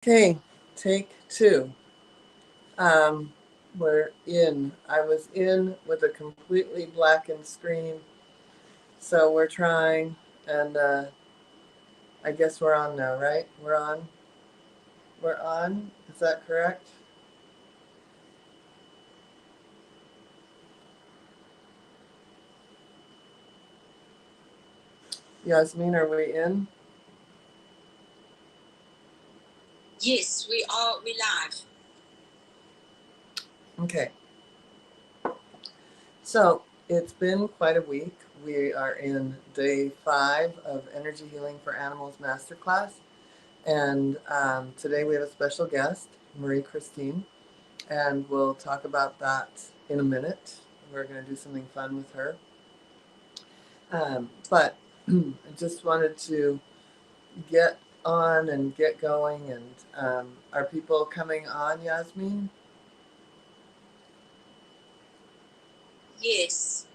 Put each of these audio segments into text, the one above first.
Okay, take two. Um, we're in. I was in with a completely blackened screen, so we're trying, and I guess we're on now, right? We're on. We're on. Is that correct? Yasmin, are we in? Yes, we are. We live. Okay. So it's been quite a week. We are in day 5 of Energy Healing for Animals Masterclass, and today we have a special guest, Marie Christine. And we'll talk about that in a minute. We're going to do something fun with her. But I just wanted to get on and get going. And are people coming on, Yasmin? Yes.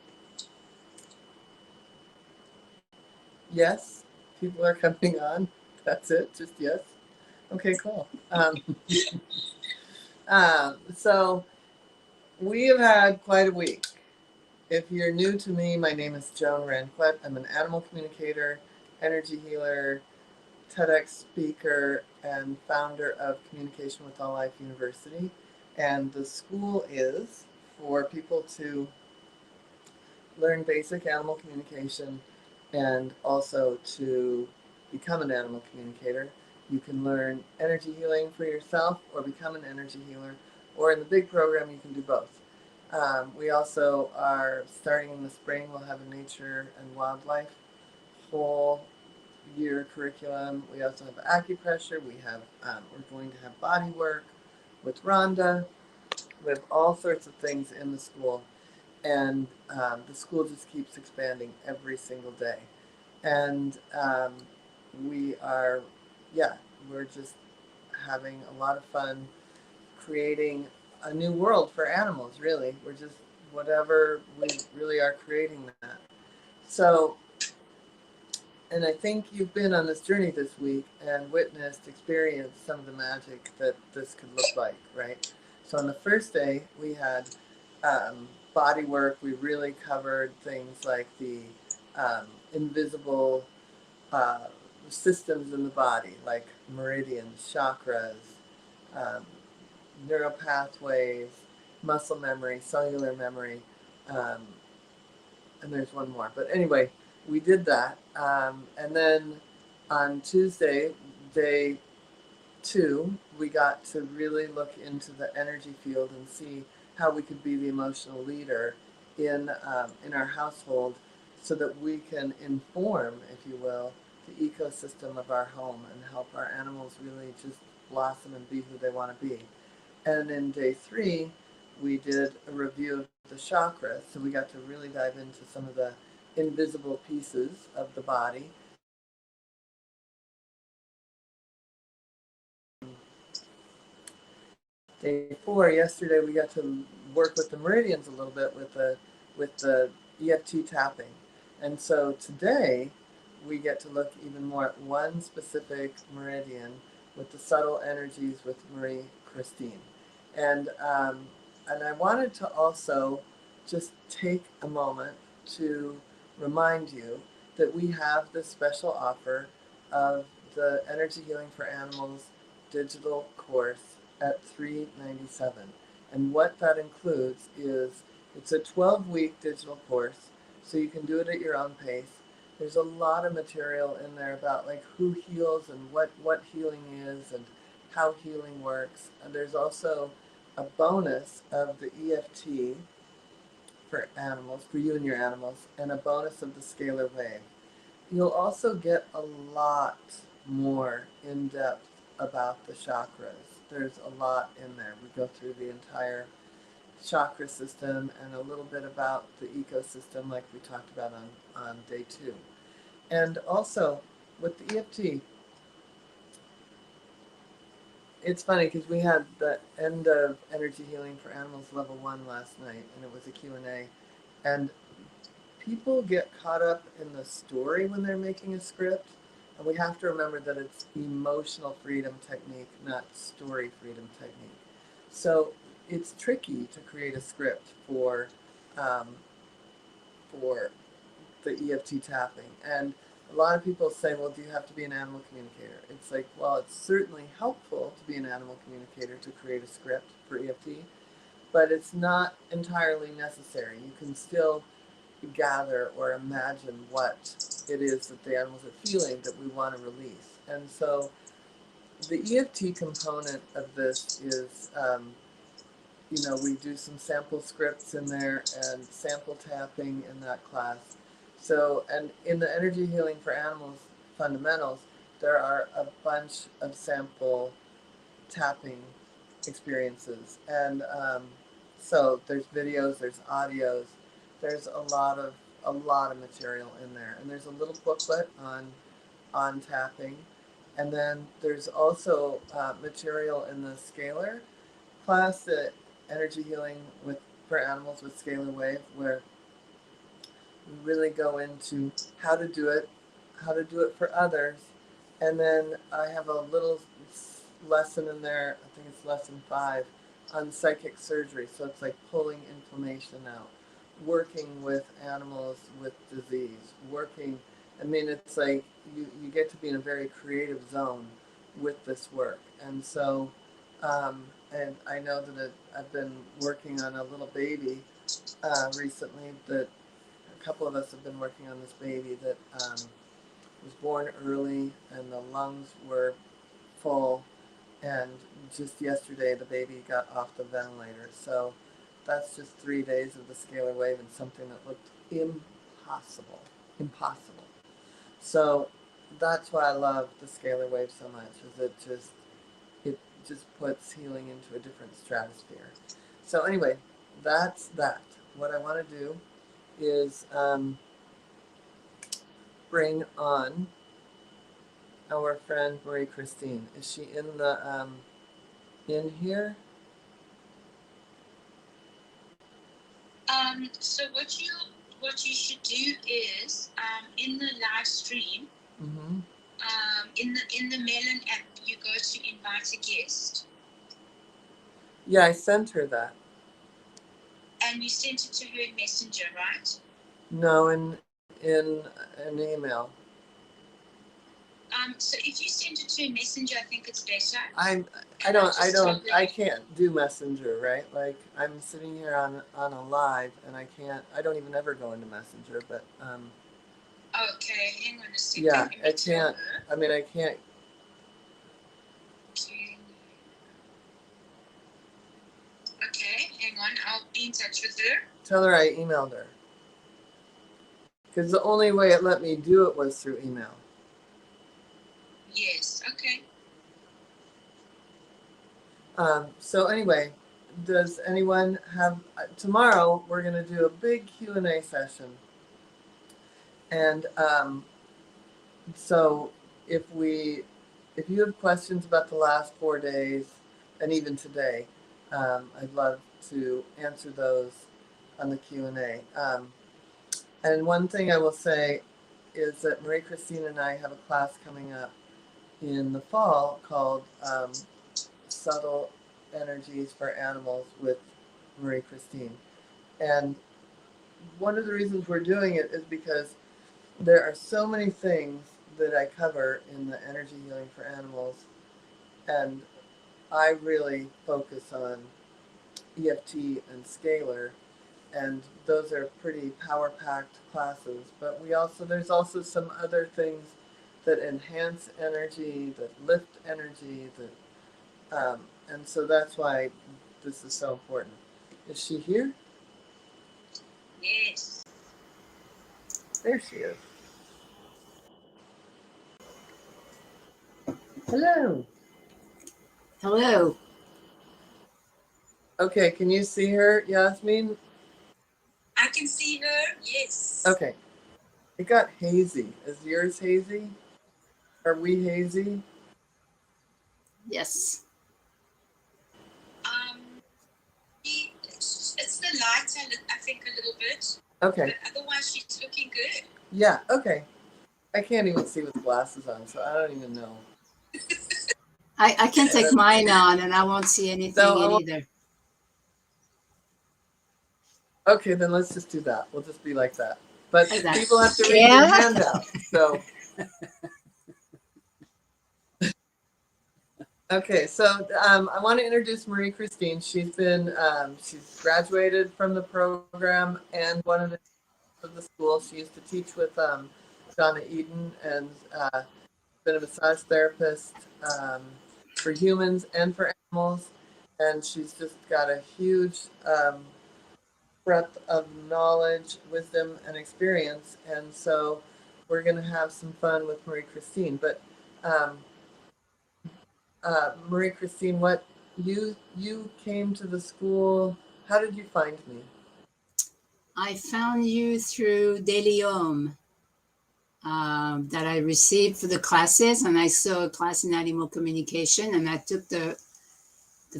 Yes, people are coming on. That's it, just yes. Okay, cool. So we have had quite a week. If you're new to me, my name is Joan Ranquet. I'm an animal communicator, energy healer, TEDx speaker, and founder of Communication with All Life University. And the school is for people to learn basic animal communication and also to become an animal communicator. You can learn energy healing for yourself or become an energy healer, or in the big program, you can do both. We also are starting in the spring, we'll have a nature and wildlife whole year curriculum. We also have acupressure. We're going to have body work with Rhonda. We have all sorts of things in the school, and the school just keeps expanding every single day. And we are, yeah, we're just having a lot of fun creating a new world for animals. Really, we're just whatever we really are creating that. So and I think you've been on this journey this week and witnessed, experienced some of the magic that this could look like, right? So on the first day, we had body work. We really covered things like the invisible uh, systems in the body, like meridians, chakras, um, neural pathways, muscle memory, cellular memory, um, and there's one more. But anyway, we did that. And then on Tuesday, day 2, we got to really look into the energy field and see how we could be the emotional leader in our household so that we can inform, if you will, the ecosystem of our home and help our animals really just blossom and be who they want to be. And in day 3, we did a review of the chakras. So we got to really dive into some of the invisible pieces of the body. Day 4, yesterday we got to work with the meridians a little bit with the EFT tapping. And so today we get to look even more at one specific meridian with the subtle energies with Marie Christine. And and I wanted to also just take a moment to remind you that we have this special offer of the Energy Healing for Animals digital course at $397. And what that includes is it's a 12-week digital course, so you can do it at your own pace. There's a lot of material in there about like who heals and what healing is and how healing works. And there's also a bonus of the EFT for animals, for you and your animals, and a bonus of the scalar wave. You'll also get a lot more in depth about the chakras. There's a lot in there. We go through the entire chakra system and a little bit about the ecosystem, like we talked about on day 2. And also with the EFT, it's funny because we had the end of Energy Healing for Animals level 1 last night, and it was a Q&A. And people get caught up in the story when they're making a script, And we have to remember that it's emotional freedom technique, not story freedom technique. So it's tricky to create a script um, for the EFT tapping. And a lot of people say, well, do you have to be an animal communicator? It's like, well, it's certainly helpful to be an animal communicator to create a script for EFT, but it's not entirely necessary. You can still gather or imagine what it is that the animals are feeling that we want to release. And so the EFT component of this is, we do some sample scripts in there and sample tapping in that class. So, and in the energy healing for animals fundamentals, there are a bunch of sample tapping experiences. And so there's videos, there's audios, there's a lot of material in there. And there's a little booklet on tapping. And then there's also material in the scalar class, that energy healing with for animals with scalar wave, where we really go into how to do it for others. And then I have a little lesson in there, I think it's lesson 5, on psychic surgery. So it's like pulling inflammation out, working with animals with disease, it's like you get to be in a very creative zone with this work. And so, and I know that I've been working on a little baby recently, that a couple of us have been working on this baby that was born early and the lungs were full, and just yesterday the baby got off the ventilator. So that's just 3 days of the scalar wave and something that looked impossible. So that's why I love the scalar wave so much, is it just puts healing into a different stratosphere. So anyway, that's that. What I want to do is bring on our friend Marie Christine. Is she in here? So what you should do is in the live stream, Mm-hmm. in the Melon app, you go to invite a guest. Yeah, I sent her that. And you sent it to her in Messenger, right? No, in an email. So if you send it to a Messenger, I think it's better. I can't do Messenger, right? Like, I'm sitting here on a live, and I don't even ever go into Messenger, but Okay, hang on a second. yeah, I can't. I can't. Okay, hang on. I'll be in touch with her. Tell her I emailed her, because the only way it let me do it was through email. Yes. Okay. So anyway, does anyone have tomorrow? We're going to do a big Q&A session, and so if you have questions about the last 4 days and even today, I'd love to answer those on the Q&A. And one thing I will say is that Marie Christine and I have a class coming up in the fall called Subtle Energies for Animals with Marie Christine. And one of the reasons we're doing it is because there are so many things that I cover in the energy healing for animals, and I really focus on EFT and scalar, and those are pretty power-packed classes. But there's also some other things that enhance energy, that lift energy, and so that's why this is so important. Is she here? Yes. There she is. Hello. Hello. Okay, can you see her, Yasmin? I can see her. Yes. Okay. It got hazy. Is yours hazy? Are we hazy? Yes. It's the lights, I think, a little bit. Okay. But otherwise, she's looking good. Yeah, okay. I can't even see with glasses on, so I don't even know. I can take mine on and I won't see anything So I in won't- either. Okay, then let's just do that. We'll just be like that. But Like that. people have to read your Yeah. handout. So okay, so I want to introduce Marie Christine. She's graduated from the program and one of the school. She used to teach with Donna Eden and been a massage therapist for humans and for animals. And she's just got a huge breadth of knowledge, wisdom, and experience. And so we're going to have some fun with Marie Christine. But um, Marie Christine, what you came to the school? How did you find me? I found you through Daily Home that I received for the classes, and I saw a class in animal communication, and I took the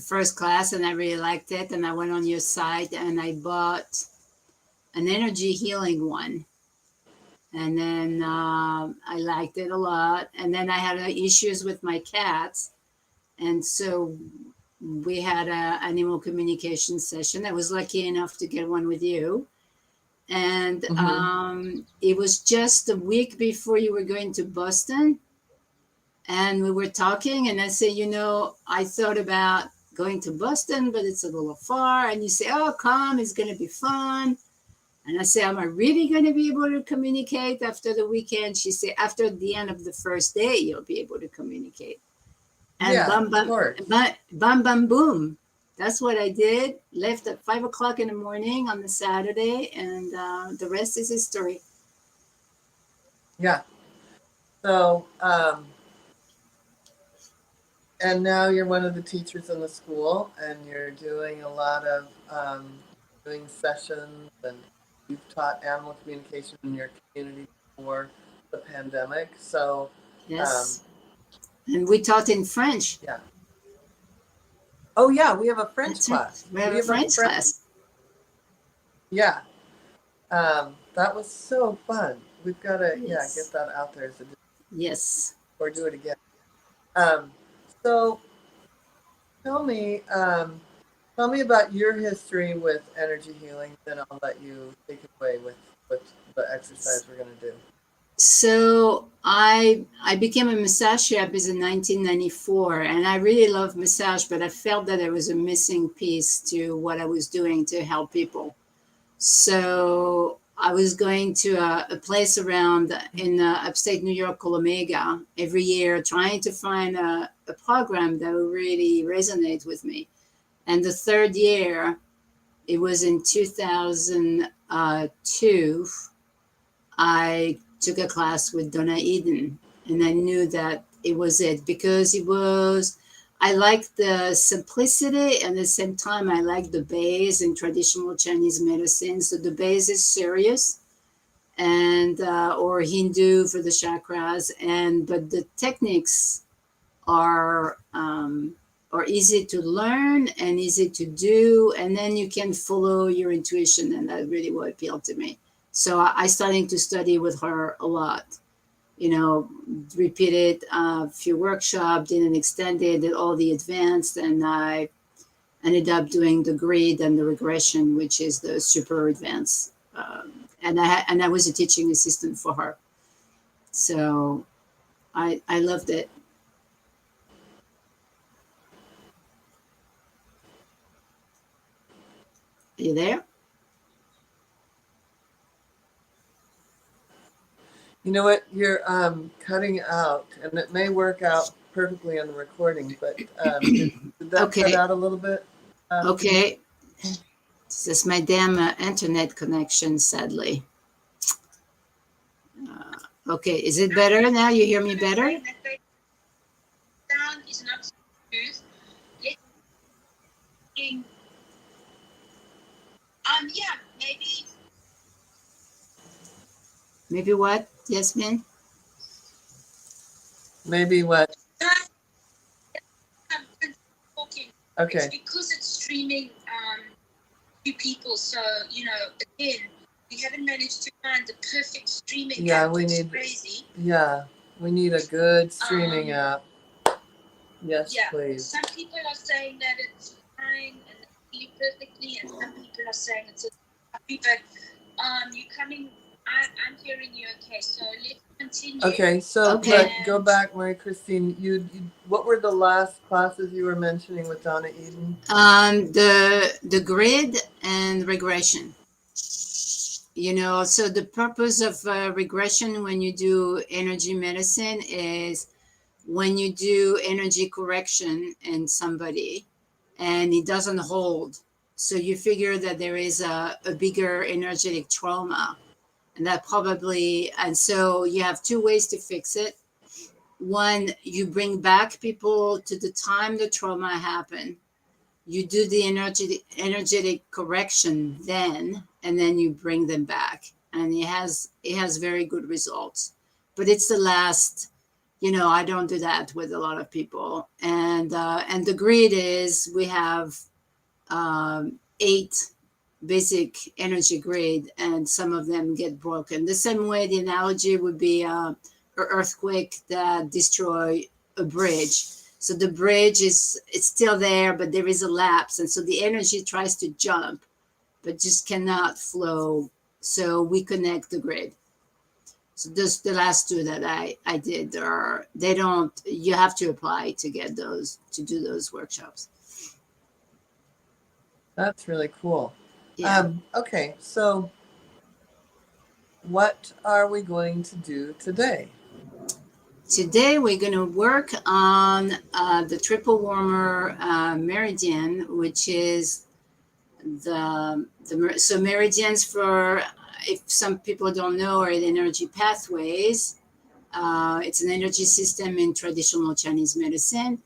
first class, and I really liked it, and I went on your site, and I bought an energy healing one, and then I liked it a lot, and then I had issues with my cats, and so we had a animal communication session. I was lucky enough to get one with you. And it was just a week before you were going to Boston. And we were talking, and I said, I thought about going to Boston, but it's a little far. And you say, oh, come, it's going to be fun. And I said, am I really going to be able to communicate after the weekend? She said, after the end of the first day, you'll be able to communicate. And Yeah, bam, of bam, course. bam, bam, boom. That's what I did. Left at 5 o'clock in the morning on the Saturday, and the rest is history. Yeah. So, and now you're one of the teachers in the school, and you're doing a lot of doing sessions, and you've taught animal communication in your community before the pandemic. So, Yes. And we taught in French. yeah. Oh yeah, we have a French That's right. class. We have a French class. Yeah. That was so fun. We've got to Yes. get that out there Yes. or do it again. So tell me about your history with energy healing, then I'll let you take it away with the exercise we're going to do. So I became a massage therapist in 1994, and I really love massage, but I felt that there was a missing piece to what I was doing to help people. So I was going to a place around in upstate New York called Omega every year, trying to find a program that would really resonate with me. And the third year, it was in 2002, I took a class with Donna Eden, and I knew that it was it because I liked the simplicity, and at the same time, I liked the base in traditional Chinese medicine. So the base is serious, and or Hindu for the chakras, but the techniques are easy to learn and easy to do, and then you can follow your intuition, and that really what appealed to me. So I started to study with her a lot, repeated a few workshops, did an extended, did all the advanced, and I ended up doing the grid and the regression, which is the super advanced. And I was a teaching assistant for her, so I loved it. Are you there? You know what? You're cutting out, and it may work out perfectly on the recording, but did that Okay. cut out a little bit? Okay. This is my damn internet connection, sadly. Okay, is it better now? You hear me better? Sound is not smooth. Yeah, maybe. Maybe what, Yasmin? Maybe what? Talking. Okay. It's because it's streaming to people. So again, We haven't managed to find the perfect streaming Yeah, app, we which is need- crazy. Yeah, we need a good streaming app. Yes, Yeah, please. some people are saying that it's fine and they see you perfectly, and some people are saying it's a copy, but you're coming. I'm hearing you okay, so let's continue. Okay, so Okay. but go back, Marie Christine. You, what were the last classes you were mentioning with Donna Eden? The grid and regression. So the purpose of regression when you do energy medicine is when you do energy correction in somebody and it doesn't hold. So you figure that there is a bigger energetic trauma, and that probably, and so you have two ways to fix it. One, you bring back people to the time the trauma happened. You do the energetic correction then, and then you bring them back, and it has very good results. But it's the last. I don't do that with a lot of people, and the grid is we have 8 basic energy grid, and some of them get broken. The same way the analogy would be an earthquake that destroy a bridge. So the bridge it's still there, but there is a lapse, and so the energy tries to jump, but just cannot flow. So we connect the grid. So those the last two that I did are they don't you have to apply to get those to do those workshops. That's really cool. Yeah. Okay, so what are we going to do today? Today we're going to work on the triple warmer meridian, which is so meridians, for if some people don't know, are the energy pathways. It's an energy system in traditional Chinese medicine,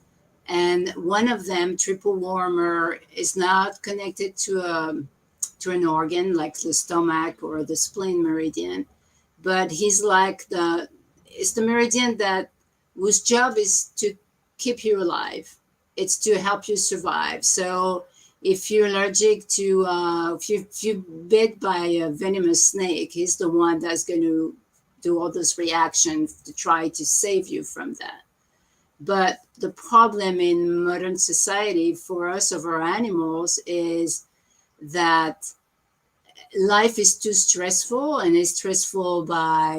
and one of them, triple warmer, is not connected to an organ like the stomach or the spleen meridian, but he's like it's the meridian that whose job is to keep you alive. It's to help you survive. So if you're allergic to if you bit by a venomous snake, he's the one that's going to do all those reactions to try to save you from that. But the problem in modern society for us of our animals is that life is too stressful, and it's stressful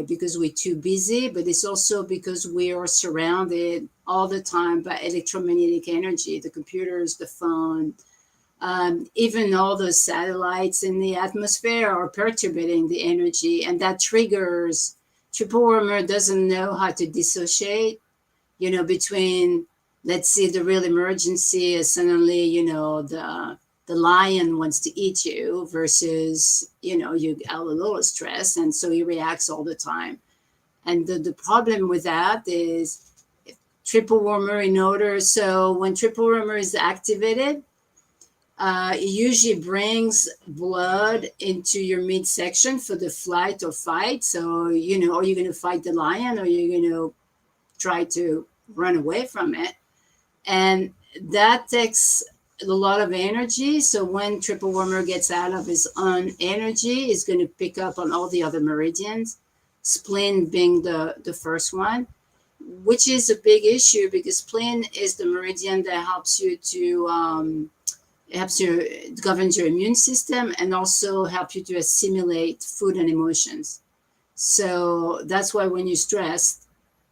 because we're too busy, but it's also because we are surrounded all the time by electromagnetic energy, the computers, the phone, even all those satellites in the atmosphere are perturbating the energy, and that triggers. Triple warmer doesn't know how to dissociate, between, let's say, the real emergency is suddenly, the lion wants to eat you versus, you have a little stress. And so he reacts all the time. And the problem with that is triple warmer so when triple warmer is activated, it usually brings blood into your midsection for the flight or fight. So, are you going to fight the lion, or you're going to try to run away from it? And that takes a lot of energy. So when triple warmer gets out of his own energy, he's going to pick up on all the other meridians, spleen being the first one, which is a big issue because spleen is the meridian that helps you governs your immune system and also help you to assimilate food and emotions. So that's why when you're stressed,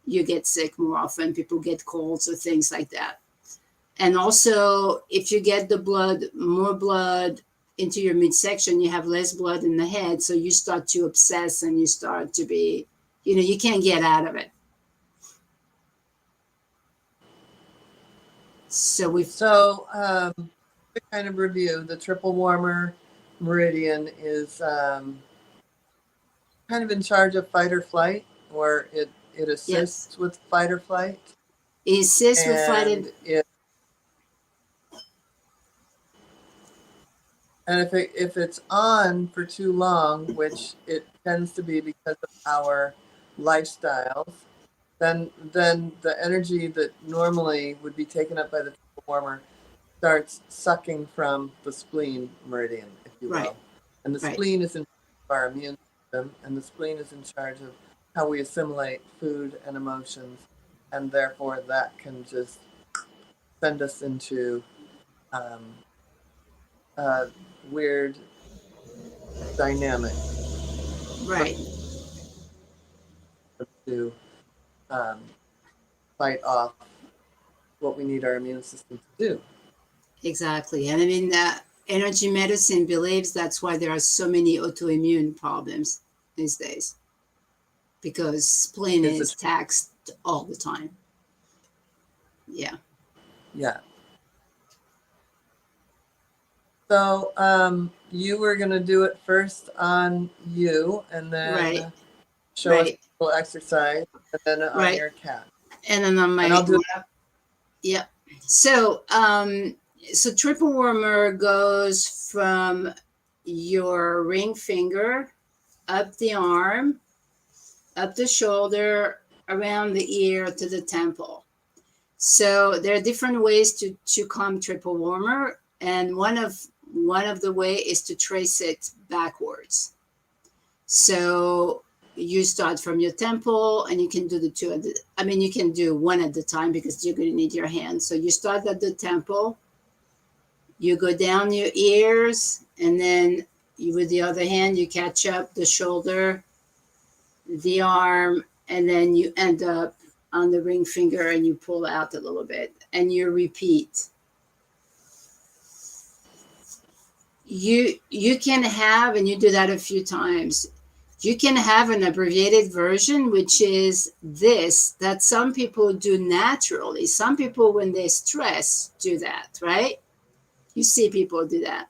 you get sick more often. People get colds or things like that. And also, if you get more blood into your midsection, you have less blood in the head. So you start to obsess and you start to be, you can't get out of it. So To kind of review, the triple warmer meridian is kind of in charge of fight or flight, or it assists with fight or flight. It assists with fighting. And if it's on for too long, which it tends to be because of our lifestyles, then the energy that normally would be taken up by the triple warmer starts sucking from the spleen meridian, if you will. Right. And the Right. spleen is in our immune system, and the spleen is in charge of how we assimilate food and emotions, and therefore that can just send us into um, a weird dynamic Right. to um, fight off what we need our immune system to do. Exactly. And I mean, energy medicine believes that's why there are so many autoimmune problems these days, because spleen Is is it? taxed all the time. Yeah. Yeah. So you were going to do it first on you, and Right. then show us Right. a little exercise, and then on Right. your cat. And then on And I'll do yeah. So, so triple warmer goes from your ring finger up the arm, up the shoulder, around the ear to the temple. So there are different ways to calm triple warmer, and one of the way is to trace it backwards. So you start from your temple, and you can do the two. I mean, you can do one at the time because you're going to need your hand. So you start at the temple, you go down your ears, and then with the other hand, you catch up the shoulder, the arm, and then you end up on the ring finger and you pull out a little bit and you repeat. You can have, and you do that a few times, you can have an abbreviated version, which is this, that some people do naturally. Some people, when they stress, do that, right? You see people do that.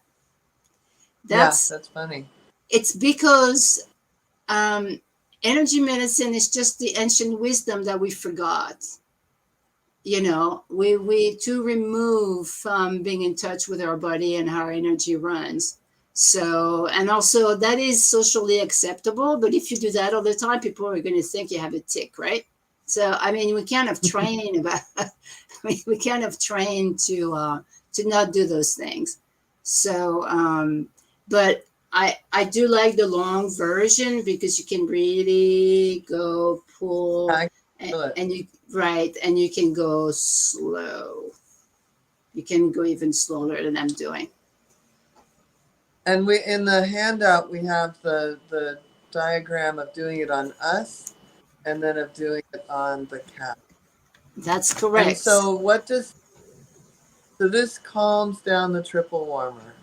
That's funny. It's because energy medicine is just the ancient wisdom that we forgot. You know, we to remove from being in touch with our body and how our energy runs. So, and also that is socially acceptable, but if you do that all the time, people are going to think you have a tick, right? So, I mean, we kind of train about, we kind of train to not do those things. So, but I do like the long version because you can really go pull, and you right, and you can go slow. You can go even slower than I'm doing. And we in the handout we have the diagram of doing it on us, and then of doing it on the cat. That's correct. And so this calms down the triple warmer.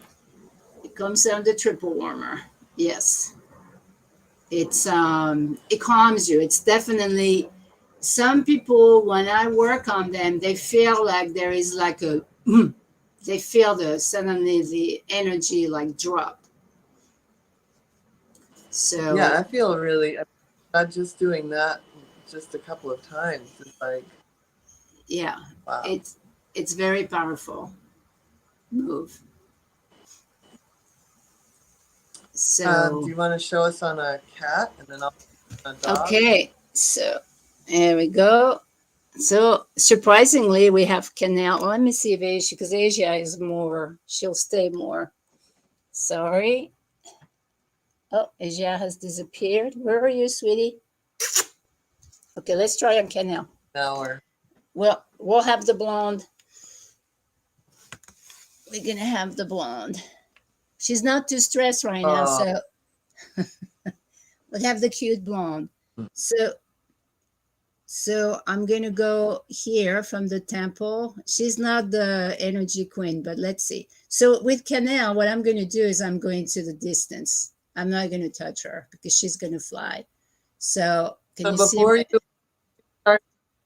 It comes down to triple warmer. Yes. It calms you. It's definitely, some people when I work on them, they feel like there is like a they feel suddenly the energy like drop. So Yeah, I feel really, not just doing that just a couple of times. It's like, yeah, wow. It's very powerful move. So do you want to show us on a cat, and then I'll on a dog? okay, so there we go. So surprisingly, we have Canal. Let me see if Asia, because Asia is more, she'll stay more. Sorry. Oh, Asia has disappeared. Where are you, sweetie? Okay, let's try on Canal. Now We'll have the blonde. We're gonna have the blonde. She's not too stressed right now, so we'll have the cute blonde. So I'm going to go here from the temple. She's not the energy queen, but let's see. So with Canal, what I'm going to do is I'm going to the distance. I'm not going to touch her because she's going to fly. So can you see?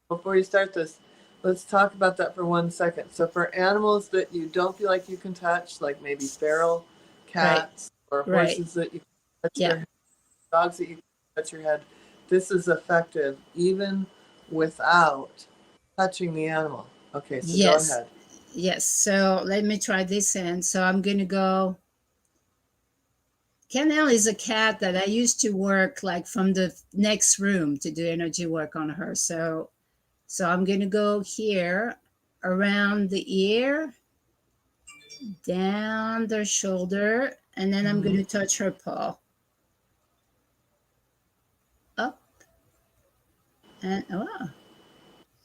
Before you start this, let's talk about that for 1 second. So for animals that you don't feel like you can touch, like maybe feral cats or horses that you can touch your head, dogs that you can touch your head, this is effective even without touching the animal. Okay, so go ahead. Yes, so let me try this hand. So I'm going to go. Canal is a cat that I used to work like from the next room to do energy work on her. So I'm going to go here around the ear, down the shoulder, and then I'm going to touch her paw. And oh,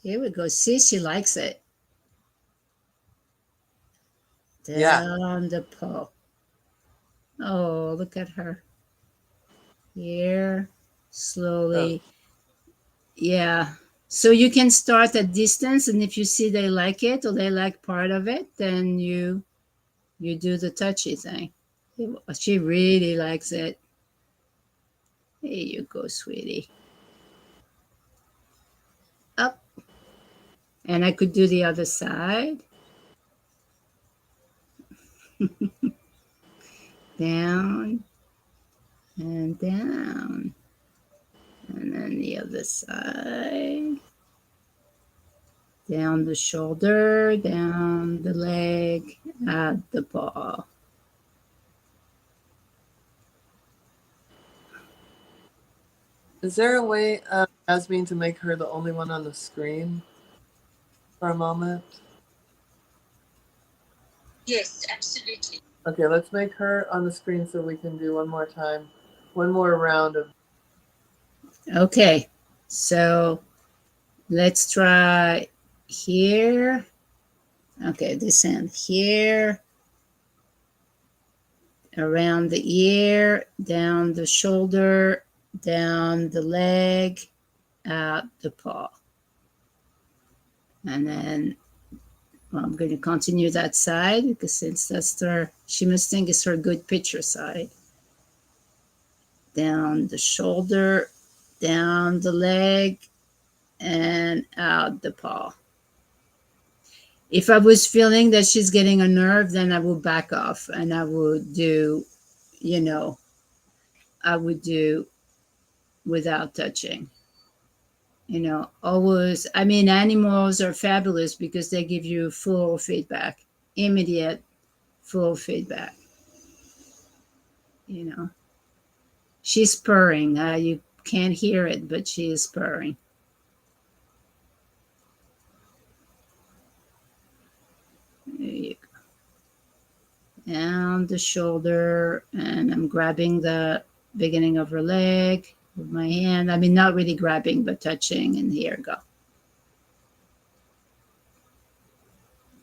here we go. See, she likes it. Yeah. Down the paw. Oh, look at her. Here, So, slowly. Yeah. So you can start at distance, and if you see they like it or they like part of it, then you do the touchy thing. She really likes it. Here you go, sweetie. Up. And I could do the other side. Down and down. And then the other side. Down the shoulder, down the leg, out the paw. is there a way, Yasmin, to make her the only one on the screen for a moment? Yes, absolutely. Okay, let's make her on the screen so we can do one more time, one more round of. Okay, so let's try here. Okay, this end here, around the ear, down the shoulder, down the leg, out the paw. And then I'm going to continue that side because since that's her, she must think it's her good picture side. Down the shoulder, down the leg, and out the paw. If I was feeling that she's getting a nerve, then I would back off and I would do, I would do without touching. Always, I mean, animals are fabulous because they give you full feedback, immediate full feedback. She's purring. You can't hear it, but she is purring. There you go. Down the shoulder, and I'm grabbing the beginning of her leg with my hand. I mean, not really grabbing, but touching, and here we go.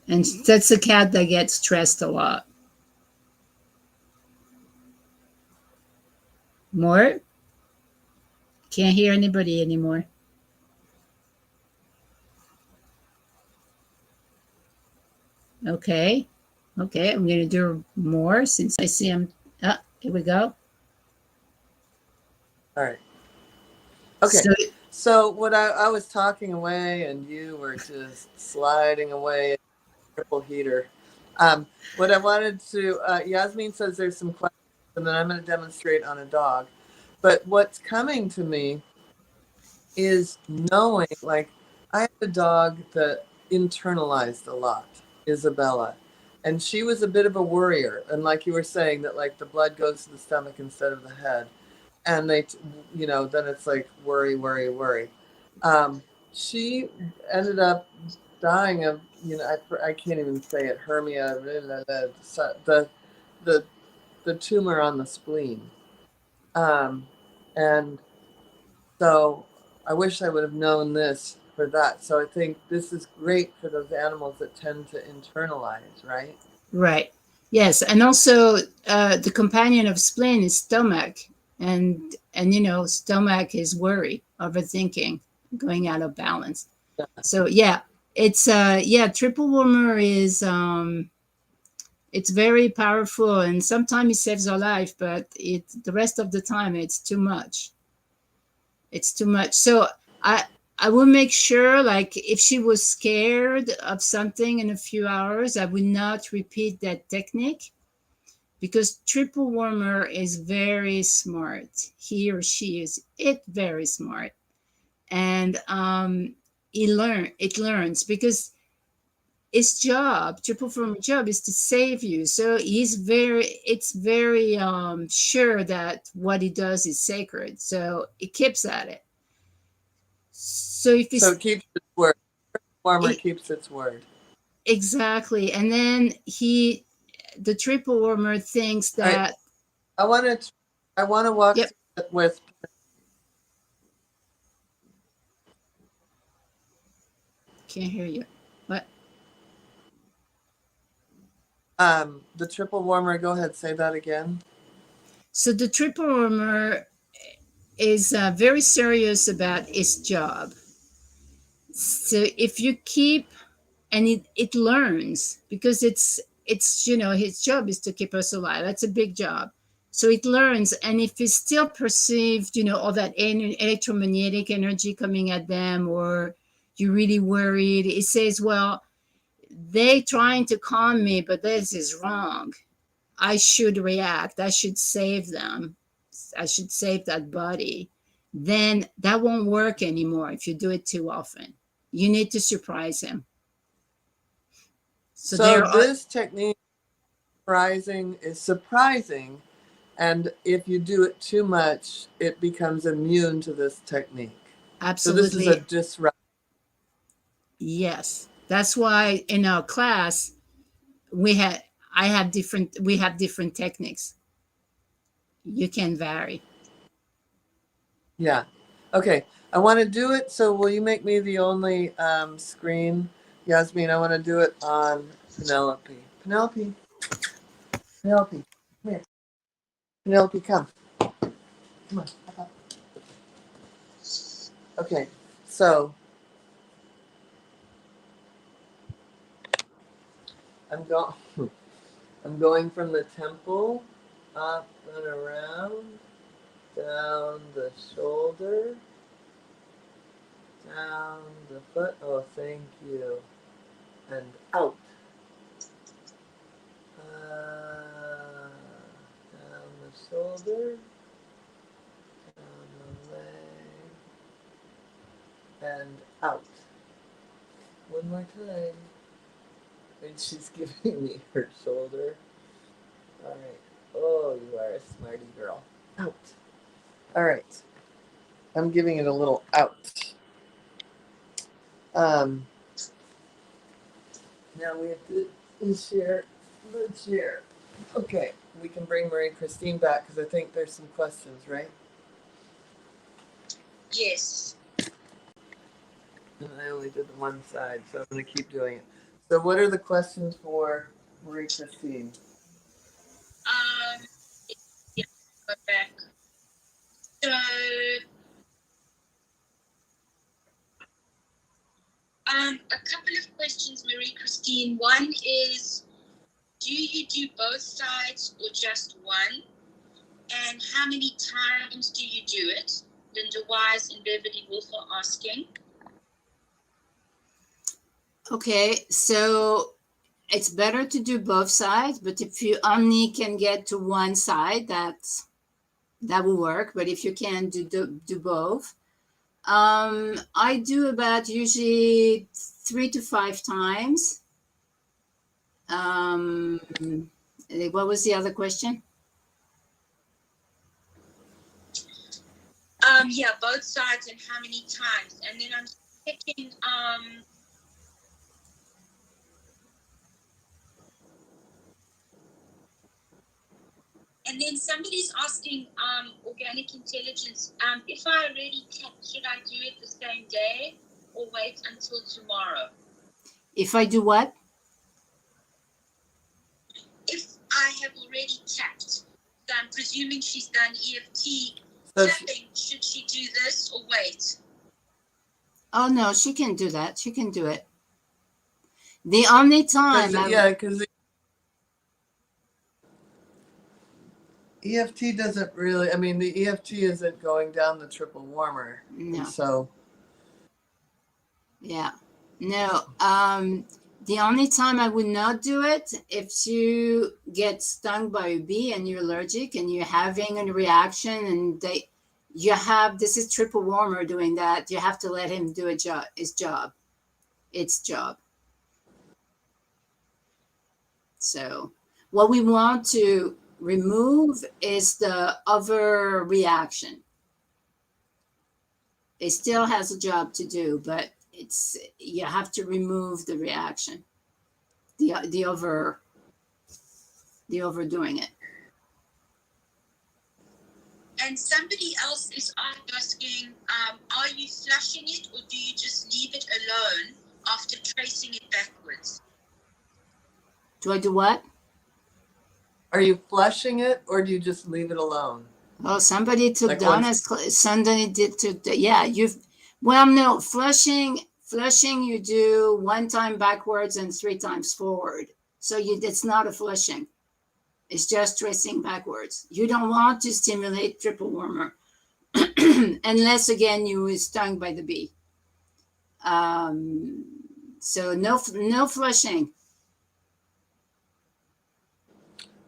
And that's a cat that gets stressed a lot. More? Can't hear anybody anymore. Okay. Okay, I'm going to do more since I see him. Here we go. All right. Okay. So what I was talking away and you were just sliding away, triple heater. What I wanted to, Yasmin says there's some questions and then I'm going to demonstrate on a dog. But what's coming to me is knowing, like, I have a dog that internalized a lot, Isabella. And she was a bit of a worrier. And like you were saying, that like the blood goes to the stomach instead of the head. And they, then it's like worry, worry, worry. She ended up dying of, I can't even say it, hermia, the tumor on the spleen. And so I wish I would have known this for that. So I think this is great for those animals that tend to internalize, right? Right. Yes, and also the companion of spleen is stomach, and stomach is worry, overthinking, going out of balance. Yeah. So yeah, it's triple warmer is it's very powerful, and sometimes it saves our life, but the rest of the time it's too much. It's too much. So I will make sure, like, if she was scared of something in a few hours, I would not repeat that technique because triple warmer is very smart. He or she is very smart, and it learns because its job, triple warmer job, is to save you. So it's very sure that what he does is sacred. So it keeps at it. So if So it keeps its word. Warmer keeps its word. Exactly. And then the triple warmer thinks that I want to walk with can't hear you. What? The triple warmer, go ahead, say that again. So the triple warmer is very serious about its job. So if you keep, and it learns, because it's his job is to keep us alive. That's a big job. So it learns, and if it's still perceived, all that electromagnetic energy coming at them, or you're really worried, it says, well, they trying to calm me, but this is wrong. I should react. I should save them. I should save that body. Then that won't work anymore if you do it too often. You need to surprise him. So there are, this technique is surprising, and if you do it too much, it becomes immune to this technique. absolutely. So this is a disrupt. Yes. That's why in our class we have different techniques. You can vary. Yeah. Okay. I want to do it. So will you make me the only screen, Yasmin? I want to do it on Penelope. Penelope. Penelope. Come here. Penelope, come. Come on. Hop up. Okay. So I'm going. I'm going from the temple up and around, down the shoulder, down the foot. Oh, thank you. And out. Down the shoulder, down the leg, and out. One more time. And she's giving me her shoulder. All right. Oh, you are a smarty girl. Out. All right. I'm giving it a little out. Now we have to share the chair. Okay, we can bring Marie Christine back because I think there's some questions, right? Yes. And I only did the one side, so I'm going to keep doing it. So what are the questions for Marie Christine? Yeah, go back. So, a couple of questions, Marie Christine. One is, do you do both sides or just one? And how many times do you do it? Linda Wise and Beverly Wolf are asking. Okay, so it's better to do both sides, but if you only can get to one side, that will work. But if you can do both, I do about usually 3 to 5 times. What was the other question? Yeah, both sides and how many times. And then I'm checking, and then somebody's asking, organic intelligence, if I already tapped, should I do it the same day or wait until tomorrow? If I do what? If I have already tapped, so I'm presuming she's done EFT So tapping, should she do this or wait? Oh no, she can do that. She can do it. The only time, because EFT doesn't really. I mean, the EFT isn't going down the triple warmer. No. And so. Yeah. No. The only time I would not do it if you get stung by a bee and you're allergic and you're having a reaction and this is triple warmer doing that. You have to let him do its job. So what we want to remove is the overreaction. It still has a job to do, but you have to remove the reaction, the overdoing it. And somebody else is asking, are you flushing it or do you just leave it alone after tracing it backwards? Do I do what? Are you flushing it or do you just leave it alone? Oh, somebody took Like Donna's, somebody did took, yeah, well, no, flushing, you do 1 time backwards and 3 times forward. So it's not a flushing. It's just tracing backwards. You don't want to stimulate triple warmer unless, again, you were stung by the bee. So no flushing.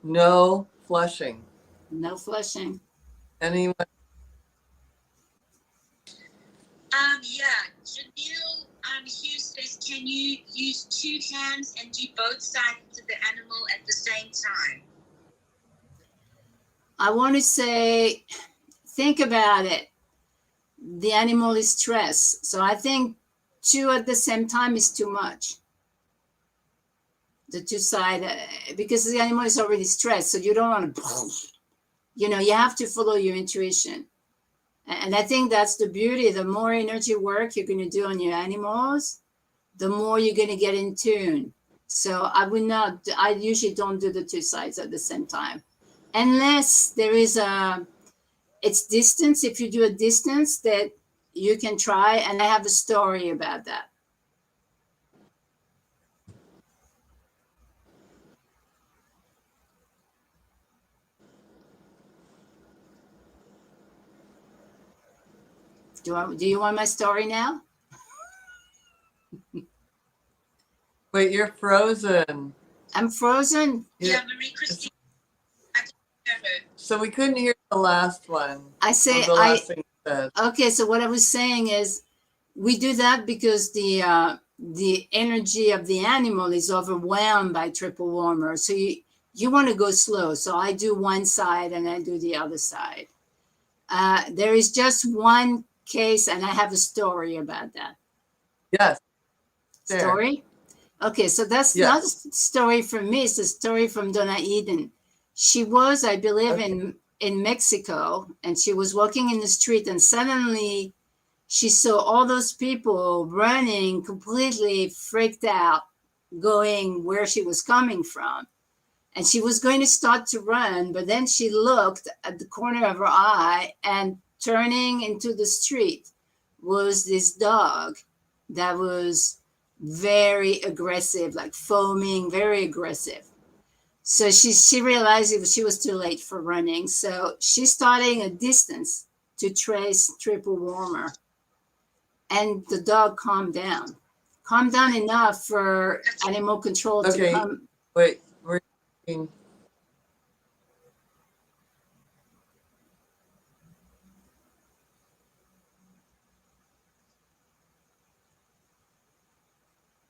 No flushing. No flushing. Anyone? Yeah, Janelle Hughes says, can you use 2 hands and do both sides of the animal at the same time? I want to say, think about it. The animal is stressed. So I think 2 at the same time is too much. The 2 side, because the animal is already stressed. So you don't want to, you have to follow your intuition. And I think that's the beauty. The more energy work you're going to do on your animals, the more you're going to get in tune. So I usually don't do the 2 sides at the same time. Unless there is it's distance. If you do a distance that you can try, and I have a story about that. Do you want my story now? Wait, you're frozen. I'm frozen. Yeah, Marie Christine. I didn't hear her. So we couldn't hear the last one. I say The last thing you said. Okay, so what I was saying is we do that because the energy of the animal is overwhelmed by triple warmer. So you want to go slow. So I do one side and I do the other side. There is just one case, and I have a story about that. Yes. There. Story? Okay, so that's not a story from me. It's a story from Donna Eden. She was, I believe, in Mexico, and she was walking in the street, and suddenly she saw all those people running, completely freaked out, going where she was coming from. And she was going to start to run, but then she looked at the corner of her eye, and turning into the street was this dog that was very aggressive, like foaming, very aggressive. So she realized she was too late for running. So she's starting a distance to trace triple warmer. And the dog calmed down enough for animal control to come. Wait, we're in.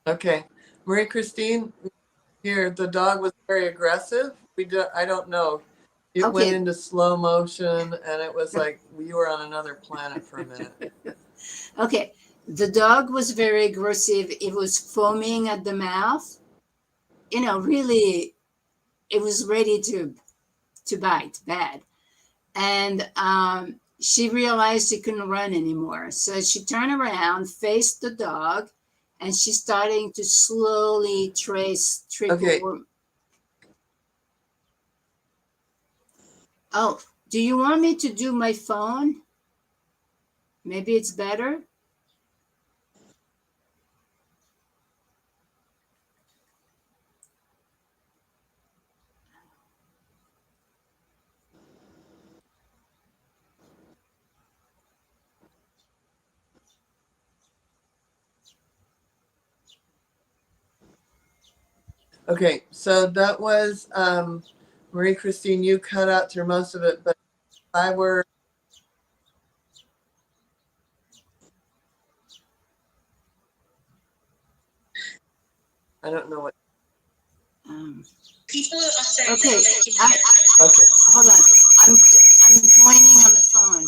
Okay, Marie Christine, here the dog was very aggressive. I don't know. It went into slow motion, and it was like you were on another planet for a minute. Okay, the dog was very aggressive. It was foaming at the mouth. Really, it was ready to bite bad. And she realized she couldn't run anymore. So she turned around, faced the dog, and she's starting to slowly trace triple warmer. Oh, do you want me to do my phone? Maybe it's better. Okay, so that was Marie Christine. You cut out through most of it, but if I were. I don't know what. People are saying Okay, that they can hear. Okay. Hold on. I'm joining on the phone.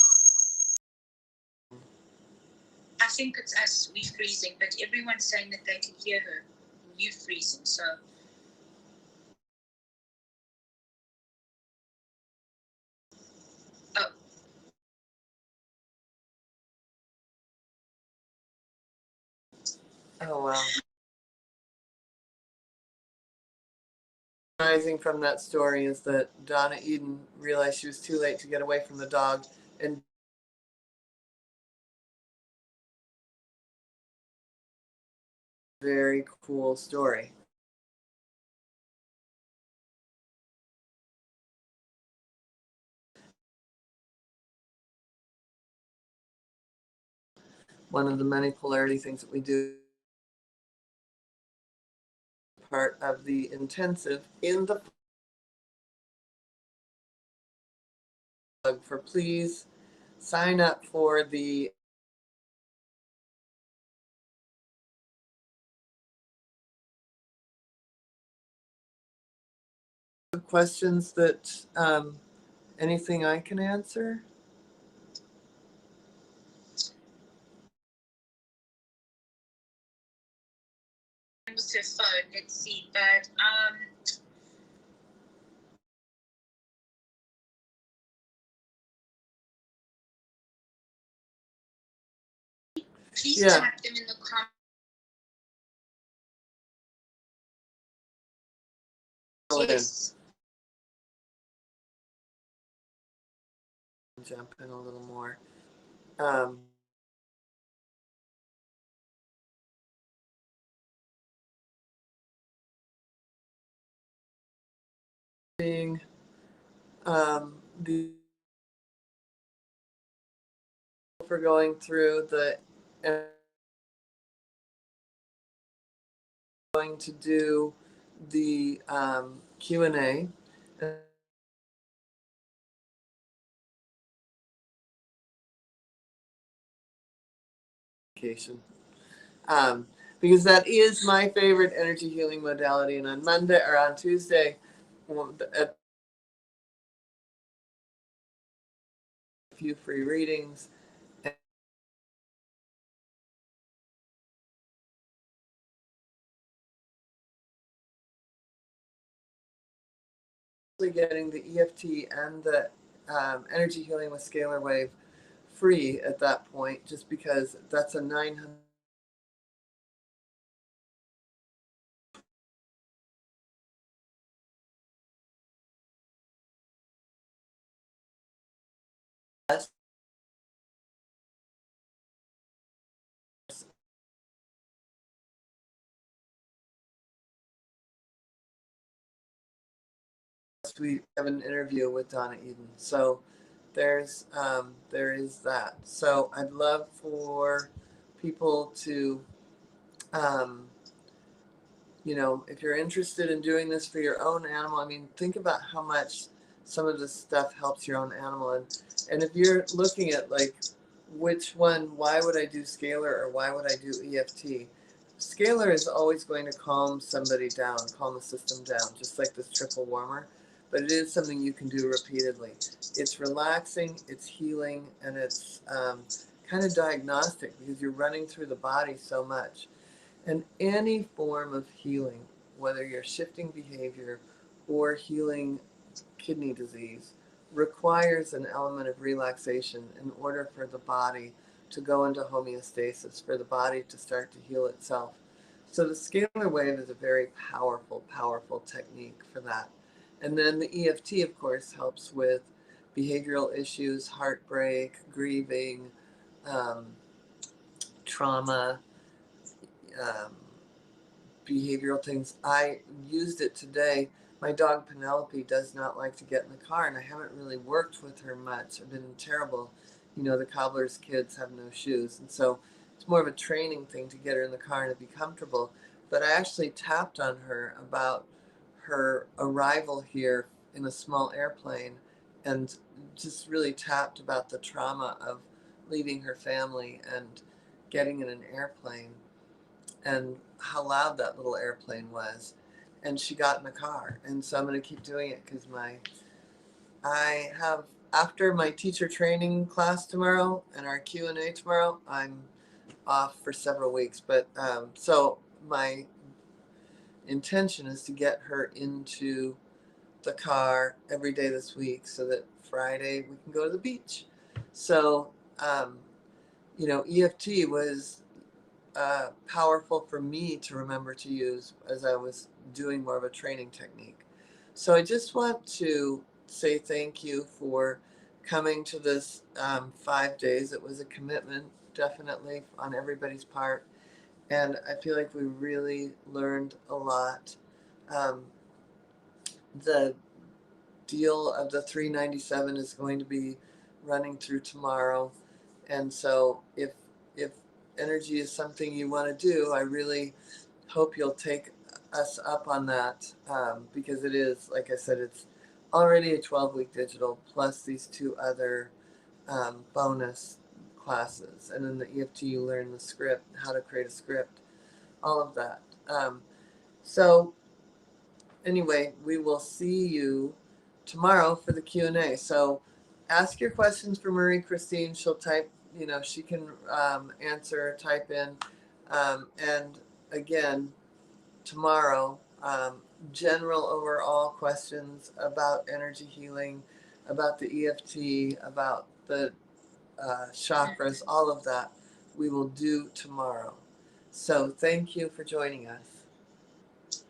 I think it's us, we freezing, but everyone's saying that they can hear her. You freezing, so. Oh. Oh, wow. Rising from that story is that Donna Eden realized she was too late to get away from the dog, and very cool story. One of the many polarity things that we do, part of the intensive in the for please sign up for the questions that anything I can answer. Was her phone? Let's see, but please Yeah. type them in the comments. Yes. Jump in a little more. Being the for going through the going to do the Q&A. Because that is my favorite energy healing modality. And on Monday or on Tuesday, a few free readings. Getting the EFT and the energy healing with scalar wave free at that point, just because that's a 900. We have an interview with Donna Eden, so there is that. So I'd love for people to, if you're interested in doing this for your own animal, I mean, think about how much some of this stuff helps your own animal, and if you're looking at like which one, why would I do scalar or why would I do EFT? Scalar is always going to calm somebody down, calm the system down, just like this triple warmer. But it is something you can do repeatedly. It's relaxing, it's healing, and it's kind of diagnostic because you're running through the body so much. And any form of healing, whether you're shifting behavior or healing kidney disease, requires an element of relaxation in order for the body to go into homeostasis, for the body to start to heal itself. So the scalar wave is a very powerful, powerful technique for that. And then the EFT, of course, helps with behavioral issues, heartbreak, grieving, um, trauma, um, behavioral things. I used it today. My dog Penelope does not like to get in the car, and I haven't really worked with her much. I've been terrible. The cobbler's kids have no shoes, and so it's more of a training thing to get her in the car and to be comfortable. But I actually tapped on her about her arrival here in a small airplane and just really tapped about the trauma of leaving her family and getting in an airplane and how loud that little airplane was. And she got in the car. And so I'm going to keep doing it because I have, after my teacher training class tomorrow and our Q&A tomorrow, I'm off for several weeks. But so my intention is to get her into the car every day this week so that Friday we can go to the beach. So, EFT was powerful for me to remember to use as I was doing more of a training technique. So I just want to say thank you for coming to this 5 days. It was a commitment, definitely, on everybody's part. And I feel like we really learned a lot. Um, the deal of the 397 is going to be running through tomorrow. And so if energy is something you want to do, I really hope you'll take us up on that, because it is, like I said, it's already a 12-week digital plus these 2 other bonus classes. And in the EFT, you learn the script, how to create a script, all of that. So anyway, we will see you tomorrow for the Q&A. So ask your questions for Marie Christine. She'll type, she can answer, type in. And again, tomorrow, general overall questions about energy healing, about the EFT, about the chakras, all of that we will do tomorrow. So thank you for joining us.